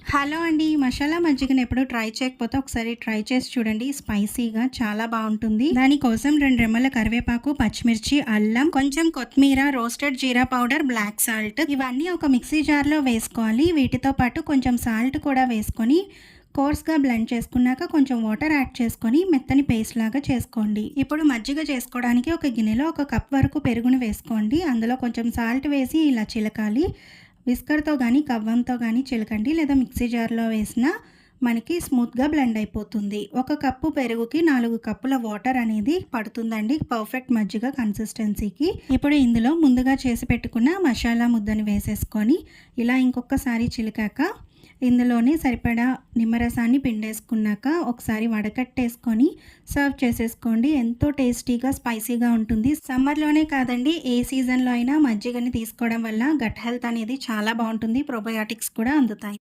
Hello అండి. మసాలా మజ్జిగని ఎప్పుడు try చేయకపోతే ఒకసారి ట్రై చేసి చూడండి. స్పైసీగా చాలా బావుంటుంది. దానికోసం 2 రెమ్మల కరివేపాకు, పచ్చిమిర్చి, అల్లం, కొంచెం కొత్తిమీర, రోస్టెడ్ జీరా పౌడర్, బ్లాక్ సాల్ట్ ఇవన్నీ ఒక మిక్సీ జార్‌లో వేసుకోవాలి. వీటితో పాటు కొంచెం సాల్ట్ కూడా వేసుకొని కోర్స్‌గా బ్లెండ్ చేసుకున్నాక కొంచెం వాటర్ యాడ్ చేసుకొని మెత్తని పేస్ట్ లాగా చేసుకోండి. ఇప్పుడు మజ్జిగ చేసుకోవడానికి ఒక గిన్నెలో ఒక కప్ వరకు పెరుగును వేసుకోండి. అందులో కొంచెం సాల్ట్ వేసి ఇలా చిలకాలి. విస్కర్‌తో గానీ, కవ్వంతో గానీ చిలకండి. లేదా మిక్సీ జార్‌లో వేసినా మనకి స్మూత్‌గా బ్లెండ్ అయిపోతుంది. ఒక కప్పు పెరుగుకి 4 కప్పుల వాటర్ అనేది పడుతుందండి. పర్ఫెక్ట్ మజ్జిగ కన్సిస్టెన్సీకి. ఇప్పుడు ఇందులో ముందుగా చేసి పెట్టుకున్న మసాలా ముద్దని వేసేసుకొని ఇలా ఇంకొకసారి చిలికాక ఇందులోనే సరిపడా నిమ్మరసాన్ని పిండేసుకున్నాక ఒకసారి వడకట్టేసుకొని సర్వ్ చేసేసుకోండి. ఎంతో టేస్టీగా, స్పైసీగా ఉంటుంది. సమ్మర్‌లోనే కాదండి, ఏ సీజన్‌లో అయినా మజ్జిగని తీసుకోవడం వల్ల గట్ హెల్త్ అనేది చాలా బావుంటుంది. ప్రోబయోటిక్స్ కూడా అందుతాయి.